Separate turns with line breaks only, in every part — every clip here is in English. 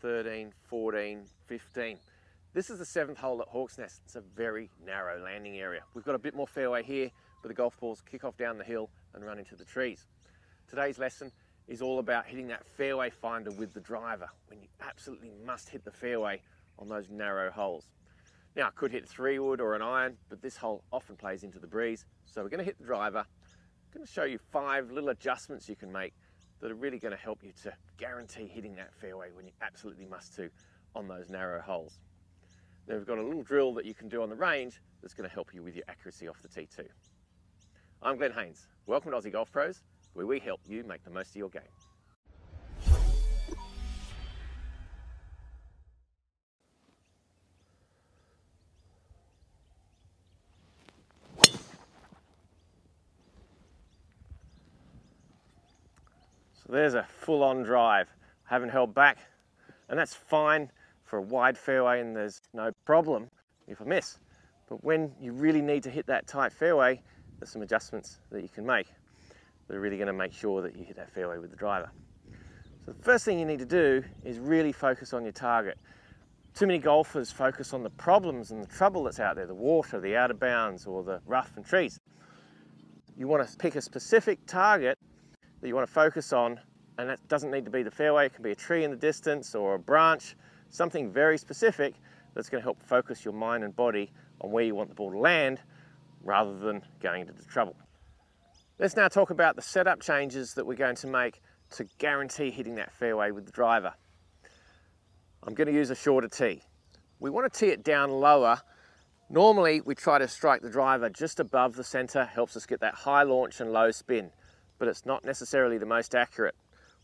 13, 14, 15. This is the 7th hole at Hawk's Nest. It's a very narrow landing area. We've got a bit more fairway here, but the golf balls kick off down the hill and run into the trees. Today's lesson is all about hitting that fairway finder with the driver, when you absolutely must hit the fairway on those narrow holes. Now, I could hit 3-wood or an iron, but this hole often plays into the breeze. So we're going to hit the driver. I'm going to show you 5 little adjustments you can make that are really going to help you to guarantee hitting that fairway when you absolutely must to on those narrow holes. Now we've got a little drill that you can do on the range that's going to help you with your accuracy off the tee too. I'm Glen Haynes. Welcome to Aussie Golf Pros, where we help you make the most of your game. So there's a full-on drive. I haven't held back, and that's fine for a wide fairway, and there's no problem if I miss. But when you really need to hit that tight fairway, there's some adjustments that you can make that are really going to make sure that you hit that fairway with the driver. So the first thing you need to do is really focus on your target. Too many golfers focus on the problems and the trouble that's out there, the water, the out of bounds, or the rough and trees. You want to pick a specific target that you want to focus on, and that doesn't need to be the fairway. It can be a tree in the distance or a branch, something very specific that's going to help focus your mind and body on where you want the ball to land rather than going into the trouble. Let's now talk about the setup changes that we're going to make to guarantee hitting that fairway with the driver. I'm going to use a shorter tee. We want to tee it down lower. Normally we try to strike the driver just above the center, helps us get that high launch and low spin, but it's not necessarily the most accurate.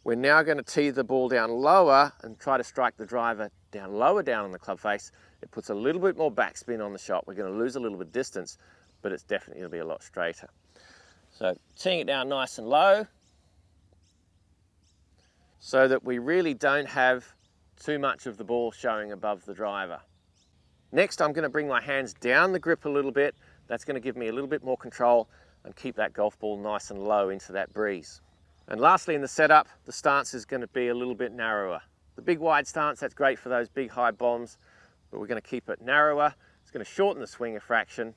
We're now going to tee the ball down lower and try to strike the driver down lower down on the club face. It puts a little bit more backspin on the shot. We're going to lose a little bit of distance, but it's definitely going to be a lot straighter. So teeing it down nice and low so that we really don't have too much of the ball showing above the driver. Next, I'm going to bring my hands down the grip a little bit. That's going to give me a little bit more control and keep that golf ball nice and low into that breeze. And lastly, in the setup, the stance is going to be a little bit narrower. The big wide stance, that's great for those big high bombs, but we're going to keep it narrower. It's going to shorten the swing a fraction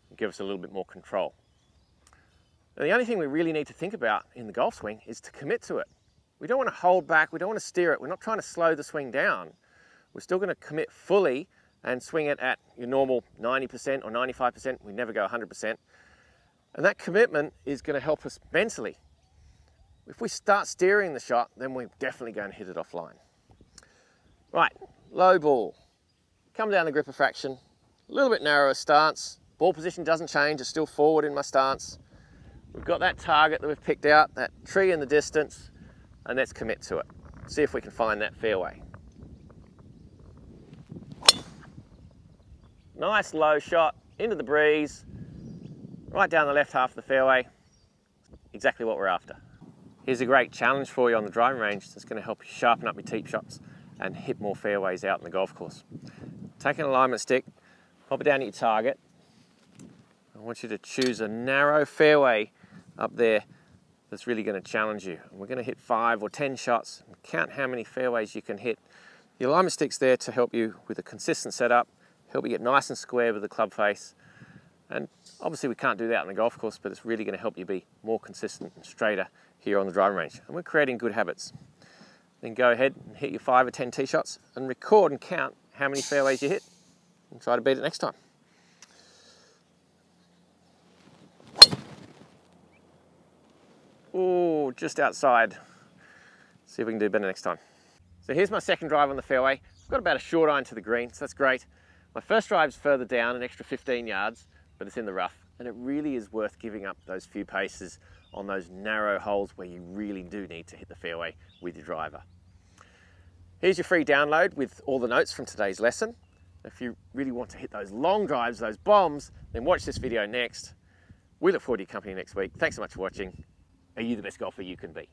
and give us a little bit more control. Now, the only thing we really need to think about in the golf swing is to commit to it. We don't want to hold back, we don't want to steer it, we're not trying to slow the swing down. We're still going to commit fully and swing it at your normal 90% or 95%. We never go 100%. And that commitment is going to help us mentally. If we start steering the shot, then we're definitely going to hit it offline. Right, low ball. Come down the grip a fraction, a little bit narrower stance. Ball position doesn't change, it's still forward in my stance. We've got that target that we've picked out, that tree in the distance, and let's commit to it. See if we can find that fairway. Nice low shot into the breeze, right down the left half of the fairway. Exactly what we're after. Here's a great challenge for you on the driving range that's going to help you sharpen up your tee shots and hit more fairways out in the golf course. Take an alignment stick, pop it down at your target. I want you to choose a narrow fairway up there that's really going to challenge you. And we're going to hit 5 or 10 shots and count how many fairways you can hit. The alignment stick's there to help you with a consistent setup, help you get nice and square with the club face. And obviously we can't do that on the golf course, but it's really going to help you be more consistent and straighter here on the driving range. And we're creating good habits. Then go ahead and hit your 5 or 10 tee shots and record and count how many fairways you hit and try to beat it next time. Oh, just outside. See if we can do better next time. So here's my second drive on the fairway. I've got about a short iron to the green, so that's great. My first drive's further down, an extra 15 yards, but it's in the rough. And it really is worth giving up those few paces on those narrow holes where you really do need to hit the fairway with your driver. Here's your free download with all the notes from today's lesson. If you really want to hit those long drives, those bombs, then watch this video next. We look forward to your company next week. Thanks so much for watching. Are you the best golfer you can be?